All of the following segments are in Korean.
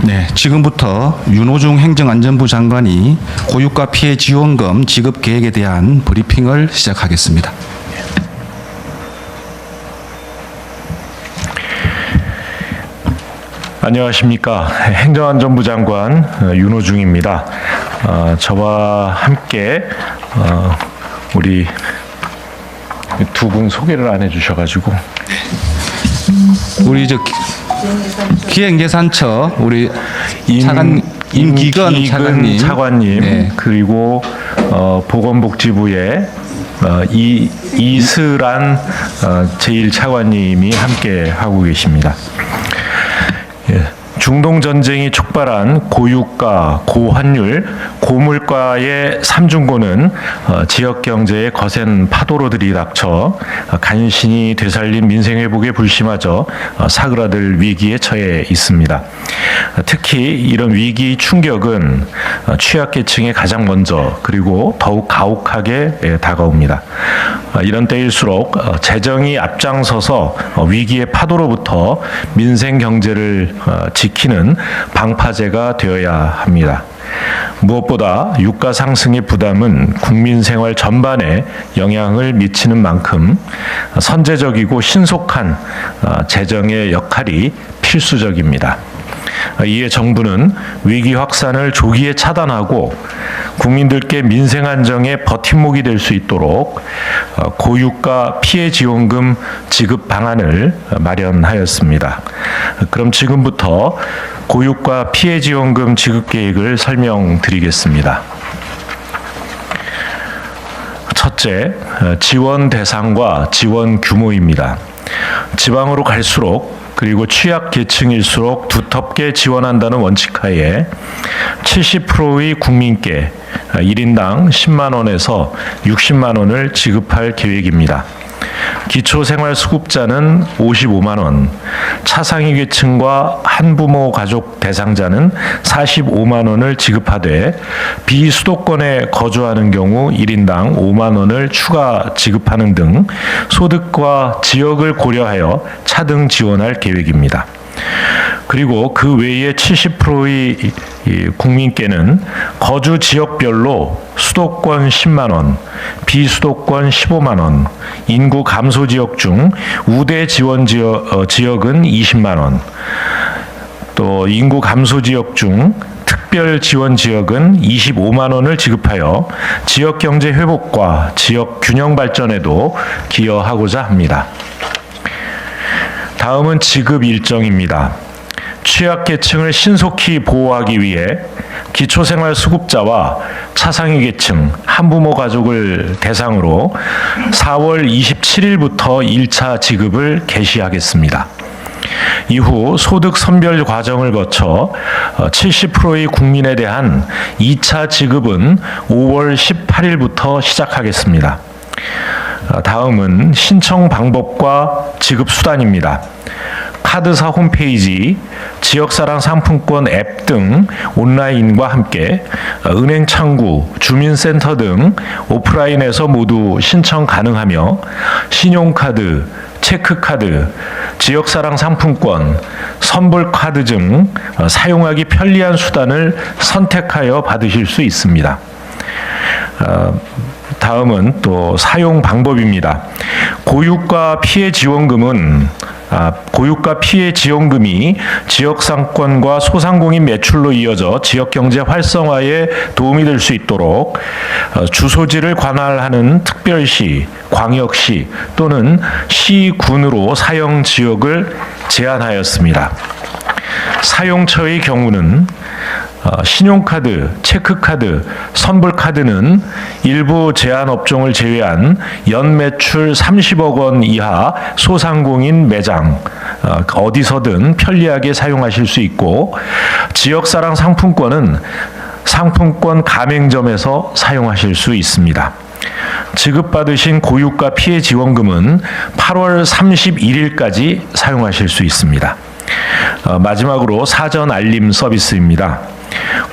네, 지금부터 윤호중 행정안전부 장관이 고유가 피해 지원금 지급 계획에 대한 브리핑을 시작하겠습니다. 안녕하십니까. 행정안전부 장관 윤호중입니다. 저와 함께 우리 두 분 소개를 안 해주셔가지고 우리 기획예산처 우리 임기근 차관님, 네. 그리고 보건복지부의 이슬한 제1차관님이 함께 하고 계십니다. 예. 중동 전쟁이 촉발한 고유가, 고환율, 고물가의 삼중고는 지역 경제에 거센 파도로 들이닥쳐 간신히 되살린 민생 회복에 불심하죠. 사그라들 위기에 처해 있습니다. 특히 이런 위기 충격은 취약계층에 가장 먼저 그리고 더욱 가혹하게 다가옵니다. 이런 때일수록 재정이 앞장서서 위기의 파도로부터 민생 경제를 지키는 방파제가 되어야 합니다. 무엇보다 유가 상승의 부담은 국민 생활 전반에 영향을 미치는 만큼 선제적이고 신속한 재정의 역할이 필수적입니다. 이에 정부는 위기 확산을 조기에 차단하고 국민들께 민생 안정의 버팀목이 될 수 있도록 고유가 피해 지원금 지급 방안을 마련하였습니다. 그럼 지금부터 고유가 피해 지원금 지급 계획을 설명드리겠습니다. 첫째, 지원 대상과 지원 규모입니다. 지방으로 갈수록 그리고 취약계층일수록 두텁게 지원한다는 원칙하에 70%의 국민께 1인당 10만 원에서 60만 원을 지급할 계획입니다. 기초생활수급자는 55만 원, 차상위 계층과 한부모 가족 대상자는 45만 원을 지급하되 비수도권에 거주하는 경우 1인당 5만 원을 추가 지급하는 등 소득과 지역을 고려하여 차등 지원할 계획입니다. 그리고 그 외에 70%의 국민께는 거주 지역별로 수도권 10만 원, 비수도권 15만 원, 인구 감소 지역 중 우대 지원 지역은 20만 원, 또 인구 감소 지역 중 특별 지원 지역은 25만 원을 지급하여 지역 경제 회복과 지역 균형 발전에도 기여하고자 합니다. 다음은 지급 일정입니다. 취약계층을 신속히 보호하기 위해 기초생활수급자와 차상위 계층, 한부모 가족을 대상으로 4월 27일부터 1차 지급을 개시하겠습니다. 이후 소득 선별 과정을 거쳐 70%의 국민에 대한 2차 지급은 5월 18일부터 시작하겠습니다. 다음은 신청 방법과 지급 수단입니다. 카드사 홈페이지, 지역사랑 상품권 앱 등 온라인과 함께 은행 창구, 주민센터 등 오프라인에서 모두 신청 가능하며 신용카드, 체크카드, 지역사랑 상품권, 선불카드 등 사용하기 편리한 수단을 선택하여 받으실 수 있습니다. 다음은 또 사용 방법입니다. 고유가 피해 지원금은 고유가 피해 지원금이 지역 상권과 소상공인 매출로 이어져 지역 경제 활성화에 도움이 될 수 있도록 주소지를 관할하는 특별시, 광역시 또는 시군으로 사용 지역을 제한하였습니다. 사용처의 경우는 신용카드, 체크카드, 선불카드는 일부 제한 업종을 제외한 연매출 30억 원 이하 소상공인 매장 어디서든 편리하게 사용하실 수 있고 지역사랑 상품권은 상품권 가맹점에서 사용하실 수 있습니다. 지급받으신 고유가 피해 지원금은 8월 31일까지 사용하실 수 있습니다. 마지막으로 사전 알림 서비스입니다.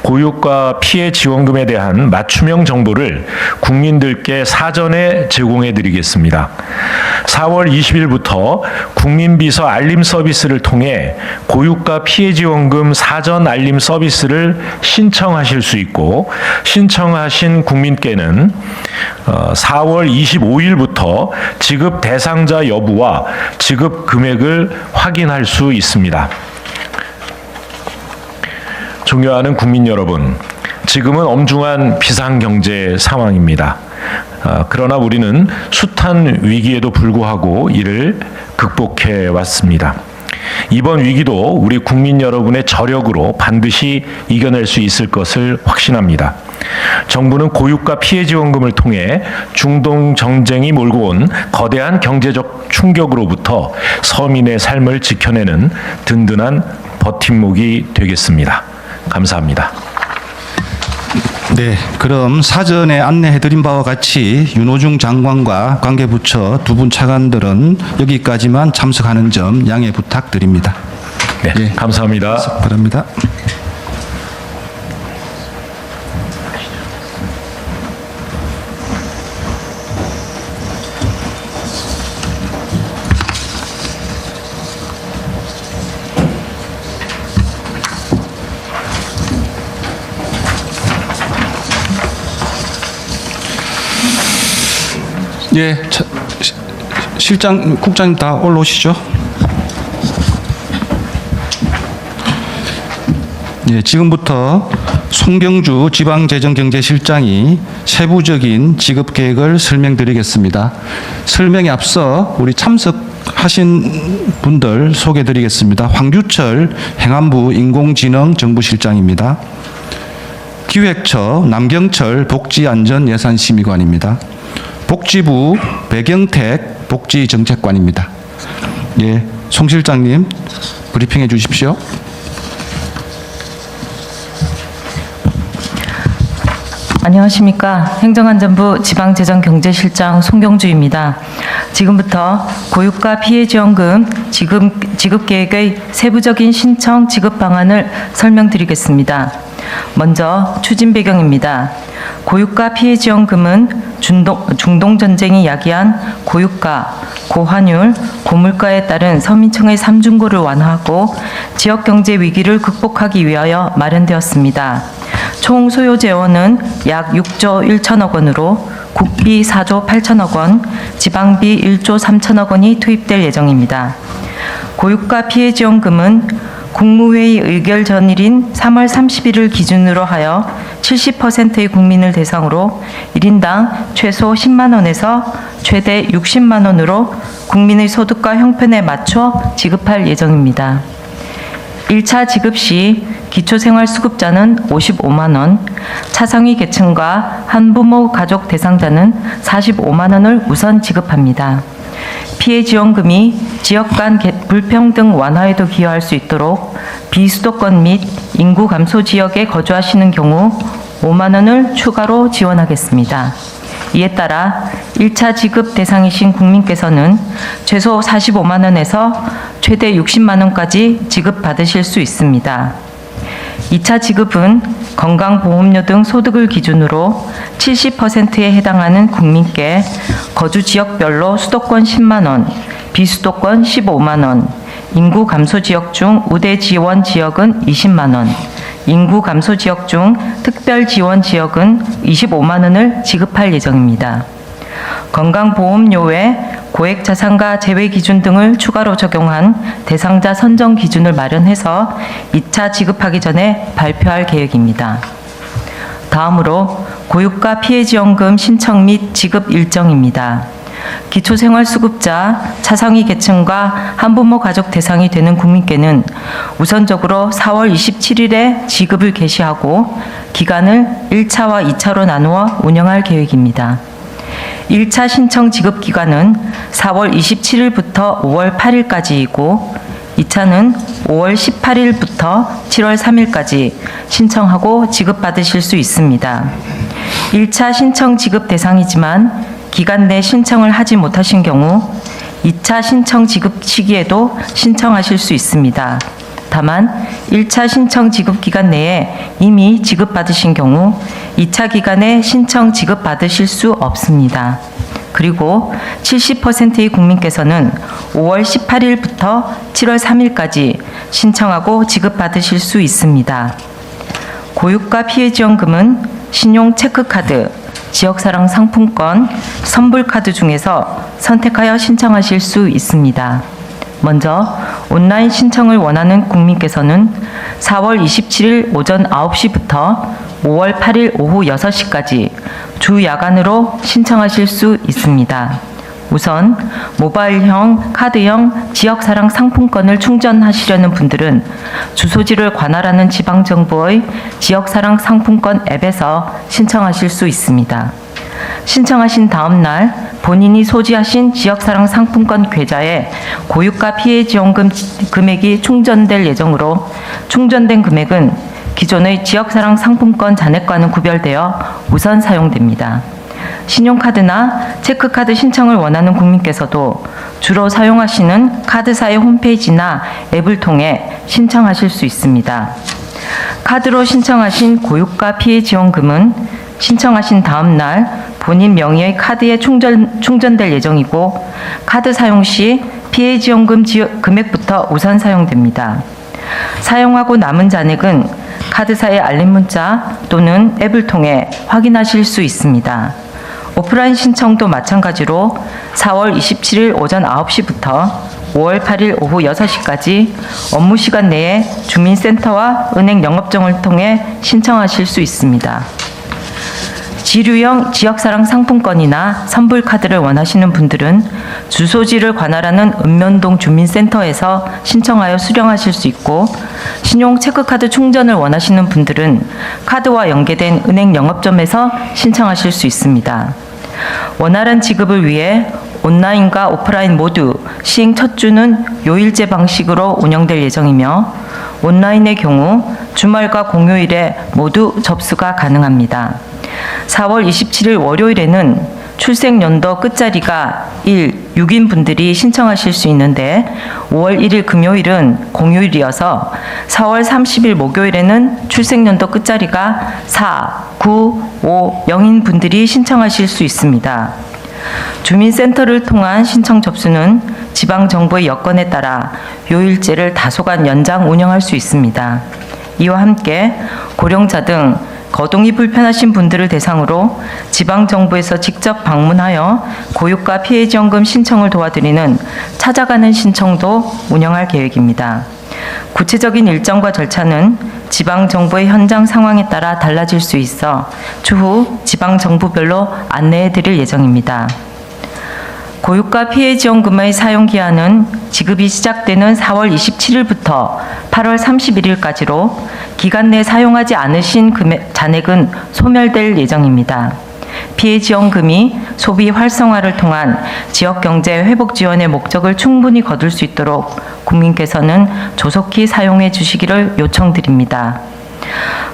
고유가 피해 지원금에 대한 맞춤형 정보를 국민들께 사전에 제공해 드리겠습니다. 4월 20일부터 국민비서 알림 서비스를 통해 고유가 피해 지원금 사전 알림 서비스를 신청하실 수 있고, 신청하신 국민께는 4월 25일부터 지급 대상자 여부와 지급 금액을 확인할 수 있습니다. 존경하는 국민 여러분, 지금은 엄중한 비상경제 상황입니다. 그러나 우리는 숱한 위기에도 불구하고 이를 극복해 왔습니다. 이번 위기도 우리 국민 여러분의 저력으로 반드시 이겨낼 수 있을 것을 확신합니다. 정부는 고유가 피해 지원금을 통해 중동 전쟁이 몰고 온 거대한 경제적 충격으로부터 서민의 삶을 지켜내는 든든한 버팀목이 되겠습니다. 감사합니다. 네, 그럼 사전에 안내해드린 바와 같이 윤호중 장관과 관계부처 두 분 차관들은 여기까지만 참석하는 점 양해 부탁드립니다. 네, 예, 감사합니다. 바랍니다. 예, 실장, 국장님 다 올라오시죠. 예, 지금부터 송경주 지방재정경제실장이 세부적인 지급 계획을 설명드리겠습니다. 설명에 앞서 우리 참석하신 분들 소개드리겠습니다. 황규철 행안부 인공지능정부실장입니다. 기획처 남경철 복지안전예산심의관입니다. 복지부 배경택 복지정책관입니다. 예, 송 실장님 브리핑해 주십시오. 안녕하십니까. 행정안전부 지방재정경제실장 송경주입니다. 지금부터 고유가 피해지원금 지급 계획의 세부적인 신청 지급 방안을 설명드리겠습니다. 먼저 추진 배경입니다. 고유가 피해지원금은 중동전쟁이 야기한 고유가, 고환율, 고물가에 따른 서민층의 삶중고를 완화하고 지역경제 위기를 극복하기 위하여 마련되었습니다. 총 소요 재원은 약 6조 1천억 원으로 국비 4조 8천억 원, 지방비 1조 3천억 원이 투입될 예정입니다. 고유가 피해지원금은 국무회의 의결 전일인 3월 30일을 기준으로 하여 70%의 국민을 대상으로 1인당 최소 10만 원에서 최대 60만 원으로 국민의 소득과 형편에 맞춰 지급할 예정입니다. 1차 지급 시 기초생활수급자는 55만 원, 차상위 계층과 한부모 가족 대상자는 45만 원을 우선 지급합니다. 피해 지원금이 지역 간 불평등 완화에도 기여할 수 있도록 비수도권 및 인구 감소 지역에 거주하시는 경우 5만 원을 추가로 지원하겠습니다. 이에 따라 1차 지급 대상이신 국민께서는 최소 45만 원에서 최대 60만 원까지 지급받으실 수 있습니다. 2차 지급은 건강보험료 등 소득을 기준으로 70%에 해당하는 국민께 거주 지역별로 수도권 10만 원, 비수도권 15만 원, 인구 감소 지역 중 우대 지원 지역은 20만 원, 인구 감소 지역 중 특별 지원 지역은 25만 원을 지급할 예정입니다. 건강보험료 외 고액 자산가 제외 기준 등을 추가로 적용한 대상자 선정 기준을 마련해서 2차 지급하기 전에 발표할 계획입니다. 다음으로 고유가 피해지원금 신청 및 지급 일정입니다. 기초생활수급자, 차상위 계층과 한부모 가족 대상이 되는 국민께는 우선적으로 4월 27일에 지급을 개시하고 기간을 1차와 2차로 나누어 운영할 계획입니다. 1차 신청 지급 기간은 4월 27일부터 5월 8일까지이고 2차는 5월 18일부터 7월 3일까지 신청하고 지급받으실 수 있습니다. 1차 신청 지급 대상이지만 기간 내 신청을 하지 못하신 경우 2차 신청 지급 시기에도 신청하실 수 있습니다. 다만 1차 신청 지급 기간 내에 이미 지급받으신 경우 2차 기간에 신청 지급받으실 수 없습니다. 그리고 70%의 국민께서는 5월 18일부터 7월 3일까지 신청하고 지급받으실 수 있습니다. 고유가 피해지원금은 신용 체크카드, 지역사랑 상품권, 선불카드 중에서 선택하여 신청하실 수 있습니다. 먼저 온라인 신청을 원하는 국민께서는 4월 27일 오전 9시부터 5월 8일 오후 6시까지 주 야간으로 신청하실 수 있습니다. 우선 모바일형, 카드형 지역사랑 상품권을 충전하시려는 분들은 주소지를 관할하는 지방정부의 지역사랑 상품권 앱에서 신청하실 수 있습니다. 신청하신 다음 날 본인이 소지하신 지역사랑 상품권 계좌에 고유가 피해지원금 금액이 충전될 예정으로 충전된 금액은 기존의 지역사랑 상품권 잔액과는 구별되어 우선 사용됩니다. 신용카드나 체크카드 신청을 원하는 국민께서도 주로 사용하시는 카드사의 홈페이지나 앱을 통해 신청하실 수 있습니다. 카드로 신청하신 고유가 피해지원금은 신청하신 다음 날 본인 명의의 카드에 충전될 예정이고 카드 사용 시 피해지원금 금액부터 우선 사용됩니다. 사용하고 남은 잔액은 카드사의 알림 문자 또는 앱을 통해 확인하실 수 있습니다. 오프라인 신청도 마찬가지로 4월 27일 오전 9시부터 5월 8일 오후 6시까지 업무 시간 내에 주민센터와 은행 영업정을 통해 신청하실 수 있습니다. 지류형 지역사랑 상품권이나 선불카드를 원하시는 분들은 주소지를 관할하는 읍면동 주민센터에서 신청하여 수령하실 수 있고 신용 체크카드 충전을 원하시는 분들은 카드와 연계된 은행 영업점에서 신청하실 수 있습니다. 원활한 지급을 위해 온라인과 오프라인 모두 시행 첫 주는 요일제 방식으로 운영될 예정이며 온라인의 경우 주말과 공휴일에 모두 접수가 가능합니다. 4월 27일 월요일에는 출생연도 끝자리가 6인 분들이 신청하실 수 있는데 5월 1일 금요일은 공휴일이어서 4월 30일 목요일에는 출생연도 끝자리가 4, 9, 5, 0인 분들이 신청하실 수 있습니다. 주민센터를 통한 신청 접수는 지방정부의 여건에 따라 요일제를 다소간 연장 운영할 수 있습니다. 이와 함께 고령자 등 거동이 불편하신 분들을 대상으로 지방정부에서 직접 방문하여 고유가 피해지원금 신청을 도와드리는 찾아가는 신청도 운영할 계획입니다. 구체적인 일정과 절차는 지방정부의 현장 상황에 따라 달라질 수 있어 추후 지방정부별로 안내해 드릴 예정입니다. 고유가 피해지원금의 사용기한은 지급이 시작되는 4월 27일부터 8월 31일까지로 기간 내 사용하지 않으신 잔액은 소멸될 예정입니다. 피해지원금이 소비 활성화를 통한 지역경제 회복 지원의 목적을 충분히 거둘 수 있도록 국민께서는 조속히 사용해 주시기를 요청드립니다.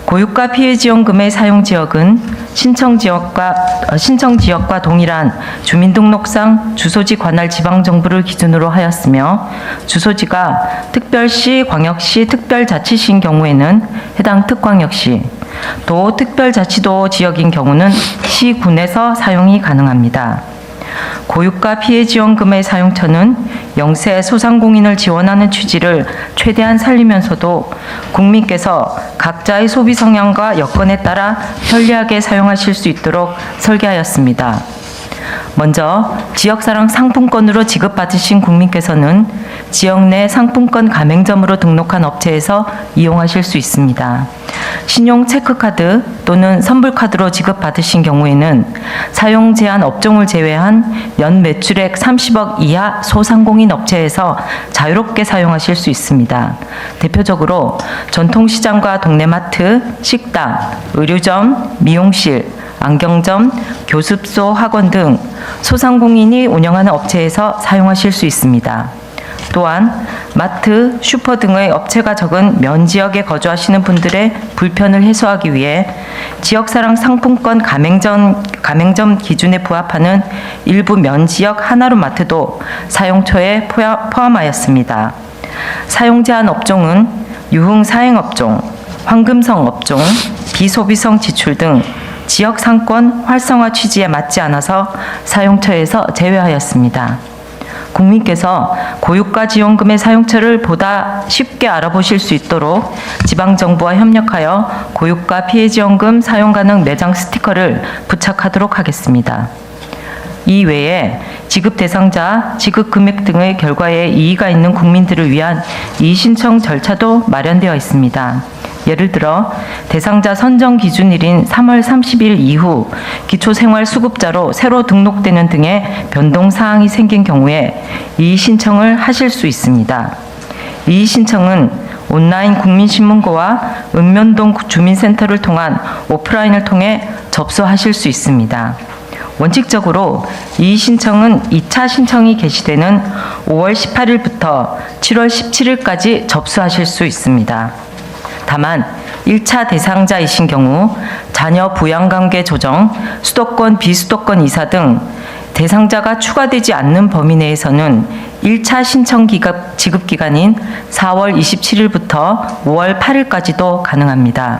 고유가 피해지원금의 사용 지역은 신청 지역과 동일한 주민등록상 주소지 관할 지방정부를 기준으로 하였으며 주소지가 특별시, 광역시, 특별자치시인 경우에는 해당 특광역시, 도 특별자치도 지역인 경우는 시군에서 사용이 가능합니다. 고유가 피해지원금의 사용처는 영세 소상공인을 지원하는 취지를 최대한 살리면서도 국민께서 각자의 소비 성향과 여건에 따라 편리하게 사용하실 수 있도록 설계하였습니다. 먼저 지역사랑 상품권으로 지급받으신 국민께서는 지역 내 상품권 가맹점으로 등록한 업체에서 이용하실 수 있습니다. 신용 체크카드 또는 선불카드로 지급받으신 경우에는 사용 제한 업종을 제외한 연 매출액 30억 이하 소상공인 업체에서 자유롭게 사용하실 수 있습니다. 대표적으로 전통시장과 동네마트, 식당, 의류점, 미용실, 안경점, 교습소, 학원 등 소상공인이 운영하는 업체에서 사용하실 수 있습니다. 또한 마트, 슈퍼 등의 업체가 적은 면지역에 거주하시는 분들의 불편을 해소하기 위해 지역사랑 상품권 가맹점 기준에 부합하는 일부 면지역 하나로 마트도 사용처에 포함하였습니다. 사용 제한 업종은 유흥 사행업종, 황금성 업종, 비소비성 지출 등 지역 상권 활성화 취지에 맞지 않아서 사용처에서 제외하였습니다. 국민께서 고유가 지원금의 사용처를 보다 쉽게 알아보실 수 있도록 지방정부와 협력하여 고유가 피해지원금 사용 가능 매장 스티커를 부착하도록 하겠습니다. 이외에 지급 대상자, 지급 금액 등의 결과에 이의가 있는 국민들을 위한 이의신청 절차도 마련되어 있습니다. 예를 들어 대상자 선정 기준일인 3월 30일 이후 기초생활수급자로 새로 등록되는 등의 변동사항이 생긴 경우에 이의신청을 하실 수 있습니다. 이의신청은 온라인 국민신문고와 읍면동 주민센터를 통한 오프라인을 통해 접수하실 수 있습니다. 원칙적으로 이 신청은 2차 신청이 개시되는 5월 18일부터 7월 17일까지 접수하실 수 있습니다. 다만 1차 대상자이신 경우 자녀 부양관계 조정, 수도권, 비수도권 이사 등 대상자가 추가되지 않는 범위 내에서는 1차 신청 지급 기간인 4월 27일부터 5월 8일까지도 가능합니다.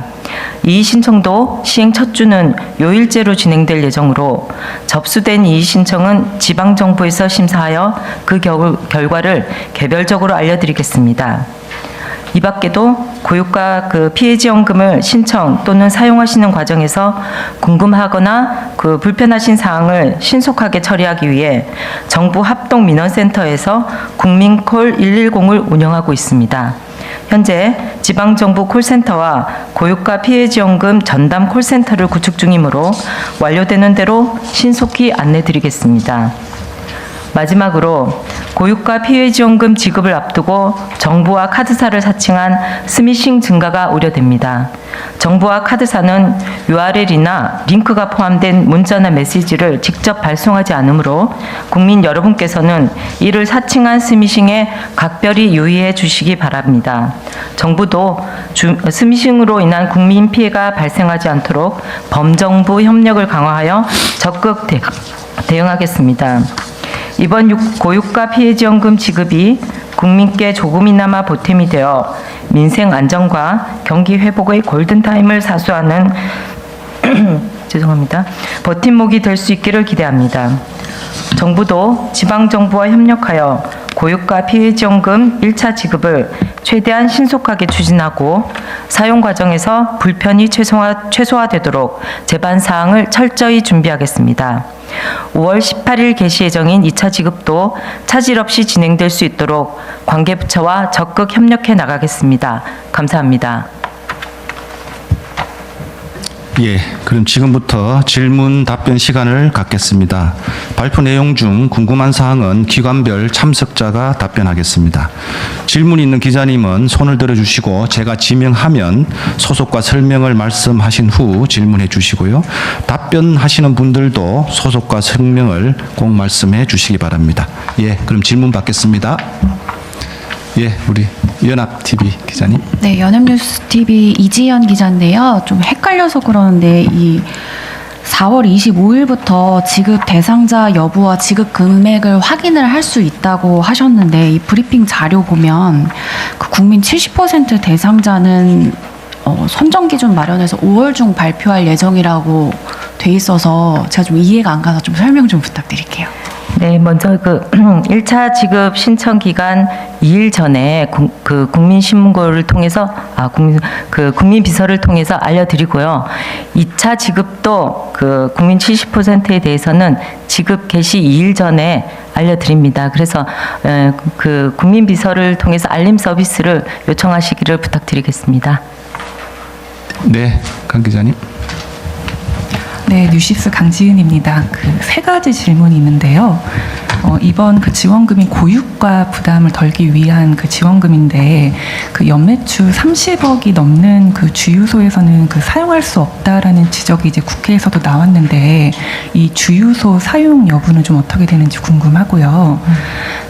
이의 신청도 시행 첫 주는 요일제로 진행될 예정으로 접수된 이의 신청은 지방정부에서 심사하여 그 결과를 개별적으로 알려드리겠습니다. 이 밖에도 고유가 피해지원금을 신청 또는 사용하시는 과정에서 궁금하거나 불편하신 사항을 신속하게 처리하기 위해 정부 합동민원센터에서 국민콜 110을 운영하고 있습니다. 현재 지방정부 콜센터와 고유가 피해지원금 전담 콜센터를 구축 중이므로 완료되는 대로 신속히 안내드리겠습니다. 마지막으로 고유가 피해지원금 지급을 앞두고 정부와 카드사를 사칭한 스미싱 증가가 우려됩니다. 정부와 카드사는 URL이나 링크가 포함된 문자나 메시지를 직접 발송하지 않으므로 국민 여러분께서는 이를 사칭한 스미싱에 각별히 유의해 주시기 바랍니다. 정부도 스미싱으로 인한 국민 피해가 발생하지 않도록 범정부 협력을 강화하여 적극 대응하겠습니다. 이번 고유가 피해지원금 지급이 국민께 조금이나마 보탬이 되어 민생 안정과 경기 회복의 골든타임을 사수하는 죄송합니다. 버팀목이 될 수 있기를 기대합니다. 정부도 지방정부와 협력하여 고유가 피해지원금 1차 지급을 최대한 신속하게 추진하고 사용 과정에서 불편이 최소화되도록 제반 사항을 철저히 준비하겠습니다. 5월 18일 개시 예정인 2차 지급도 차질 없이 진행될 수 있도록 관계부처와 적극 협력해 나가겠습니다. 감사합니다. 예, 그럼 지금부터 질문 답변 시간을 갖겠습니다. 발표 내용 중 궁금한 사항은 기관별 참석자가 답변하겠습니다. 질문 있는 기자님은 손을 들어주시고 제가 지명하면 소속과 설명을 말씀하신 후 질문해 주시고요. 답변하시는 분들도 소속과 설명을 꼭 말씀해 주시기 바랍니다. 예, 그럼 질문 받겠습니다. 예, 우리 연합TV 기자님. 네, 연합뉴스TV 이지연 기자인데요. 좀 헷갈려서 그러는데 이 4월 25일부터 지급 대상자 여부와 지급 금액을 확인을 할 수 있다고 하셨는데 이 브리핑 자료 보면 그 국민 70% 대상자는 선정 기준 마련해서 5월 중 발표할 예정이라고 돼 있어서 제가 좀 이해가 안 가서 좀 설명 좀 부탁드릴게요. 네, 먼저 1차 지급 신청 기간 2일 전에 국민신문고를 통해서 국민 비서를 통해서 알려드리고요. 2차 지급도 국민 70%에 대해서는 지급 개시 2일 전에 알려드립니다. 그래서 국민 비서를 통해서 알림 서비스를 요청하시기를 부탁드리겠습니다. 네, 강 기자님. 네, 뉴시스 강지은입니다. 세 가지 질문이 있는데요. 이번 지원금이 고유가 부담을 덜기 위한 지원금인데 연매출 30억이 넘는 주유소에서는 사용할 수 없다라는 지적이 이제 국회에서도 나왔는데 이 주유소 사용 여부는 좀 어떻게 되는지 궁금하고요.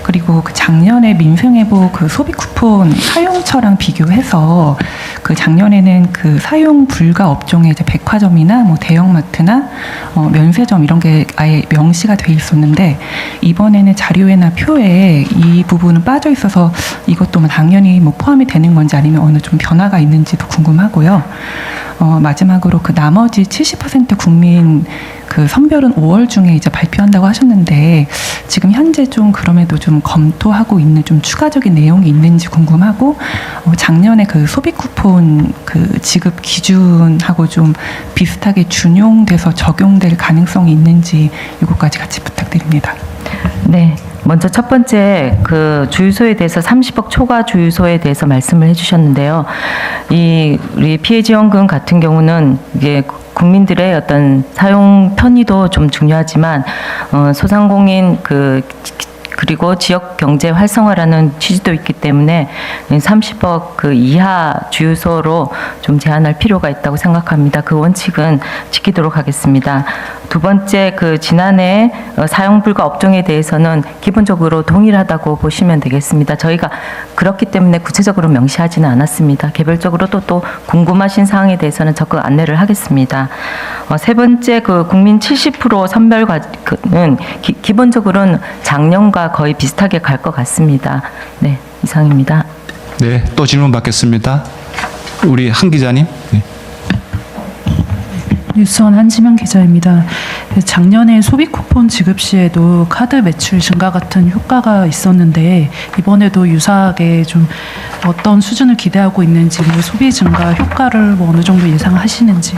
그리고 작년에 민생회복 소비 쿠폰 사용처랑 비교해서 작년에는 사용 불가 업종의 이제 백화점이나 대형마트나 면세점 이런 게 아예 명시가 돼 있었는데 이번에는 자료회나 표에 이 부분은 빠져 있어서 이것도 뭐 당연히 뭐 포함이 되는 건지 아니면 어느 좀 변화가 있는지도 궁금하고요. 마지막으로 그 나머지 70% 국민 그 선별은 5월 중에 이제 발표한다고 하셨는데 지금 현재 좀 그럼에도 좀 검토하고 있는 좀 추가적인 내용이 있는지 궁금하고 작년에 그 소비 쿠폰 그 지급 기준하고 좀 비슷하게 준용돼서 적용될 가능성이 있는지 이것까지 같이 부탁드립니다. 네. 먼저 첫 번째 그 주유소에 대해서 30억 초과 주유소에 대해서 말씀을 해주셨는데요. 우리 피해 지원금 같은 경우는 이게 국민들의 어떤 사용 편의도 좀 중요하지만 소상공인 그리고 지역 경제 활성화라는 취지도 있기 때문에 30억 그 이하 주유소로 좀 제한할 필요가 있다고 생각합니다. 그 원칙은 지키도록 하겠습니다. 두 번째 그 지난해 사용 불가 업종에 대해서는 기본적으로 동일하다고 보시면 되겠습니다. 저희가 그렇기 때문에 구체적으로 명시하지는 않았습니다. 개별적으로도 또 궁금하신 사항에 대해서는 적극 안내를 하겠습니다. 세 번째 그 국민 70% 선별과는 기본적으로는 작년과 거의 비슷하게 갈 것 같습니다. 네, 이상입니다. 네, 또 질문 받겠습니다. 우리 한 기자님. 네. 뉴스원 한지명 기자입니다. 작년에 소비 쿠폰 지급 시에도 카드 매출 증가 같은 효과가 있었는데 이번에도 유사하게 좀 어떤 수준을 기대하고 있는지 소비 증가 효과를 어느 정도 예상하시는지.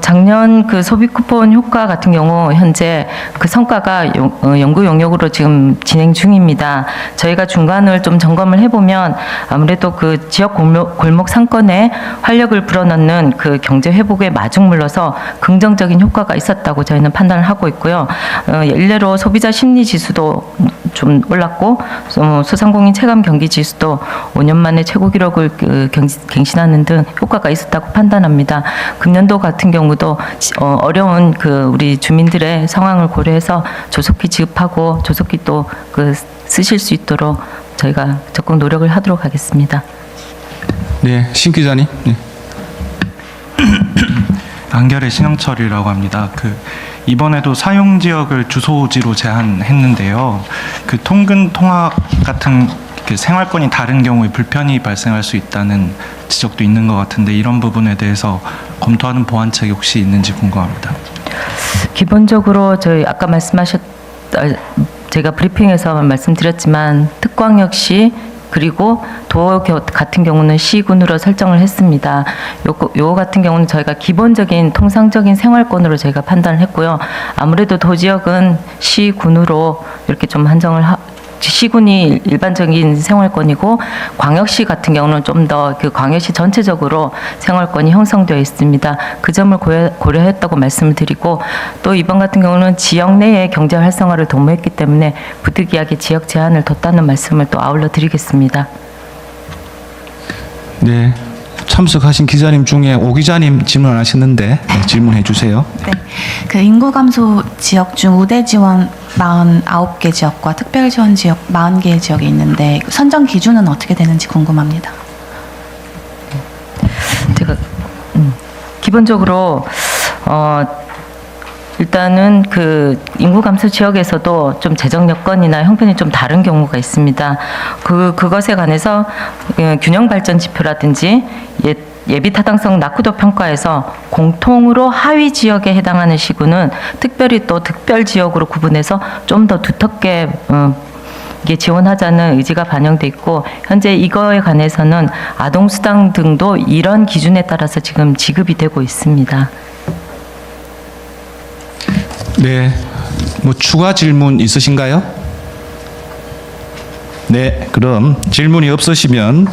작년 그 소비 쿠폰 효과 같은 경우 현재 그 성과가 연구 용역으로 지금 진행 중입니다. 저희가 중간을 좀 점검을 해보면 아무래도 그 지역 골목 상권에 활력을 불어넣는 그 경제 회복에 마중물러서 긍정적인 효과가 있었다고 저희는 판단을 하고 있고요. 일례로 소비자 심리 지수도 좀 올랐고 소상공인 체감 경기 지수도 5년 만에 최고 기록을 갱신하는 등 효과가 있었다고 판단합니다. 금년도 같은 경우도 어려운 그 우리 주민들의 상황을 고려해서 조속히 지급하고 조속히 또 그 쓰실 수 있도록 저희가 적극 노력을 하도록 하겠습니다. 네, 신 기자님. 네. 안결의 신영철이라고 합니다. 이번에도 사용 지역을 주소지로 제한했는데요. 그 통근 통학 같은 그 생활권이 다른 경우에 불편이 발생할 수 있다는 지적도 있는 것 같은데 이런 부분에 대해서 검토하는 보완책이 혹시 있는지 궁금합니다. 기본적으로 저희 아까 제가 브리핑에서 말씀드렸지만 특광역시 그리고 도 같은 경우는 시군으로 설정을 했습니다. 요 같은 경우는 저희가 기본적인 통상적인 생활권으로 저희가 판단을 했고요. 아무래도 도 지역은 시군으로 이렇게 좀 한정을 시군이 일반적인 생활권이고 광역시 같은 경우는 좀 더 그 광역시 전체적으로 생활권이 형성되어 있습니다. 그 점을 고려했다고 말씀을 드리고 또 이번 같은 경우는 지역 내의 경제 활성화를 도모했기 때문에 부득이하게 지역 제한을 뒀다는 말씀을 또 아울러 드리겠습니다. 네. 참석하신 기자님 중에 오 기자님 질문 안 하셨는데 네, 질문해 주세요. 네, 그 인구 감소 지역 중 우대 지원 49개 지역과 특별 지원 지역 40개 지역이 있는데 선정 기준은 어떻게 되는지 궁금합니다. 제가 기본적으로 일단은 그 인구 감소 지역에서도 좀 재정 여건이나 형편이 좀 다른 경우가 있습니다. 그것에 관해서 균형 발전 지표라든지 예비 타당성 낙후도 평가에서 공통으로 하위 지역에 해당하는 시군은 특별히 또 특별 지역으로 구분해서 좀 더 두텁게 이게 지원하자는 의지가 반영돼 있고 현재 이거에 관해서는 아동수당 등도 이런 기준에 따라서 지금 지급이 되고 있습니다. 네. 뭐 추가 질문 있으신가요? 네. 그럼 질문이 없으시면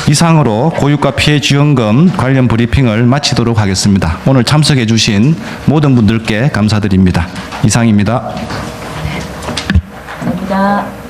이상으로 고유가 피해 지원금 관련 브리핑을 마치도록 하겠습니다. 오늘 참석해 주신 모든 분들께 감사드립니다. 이상입니다. 감사합니다.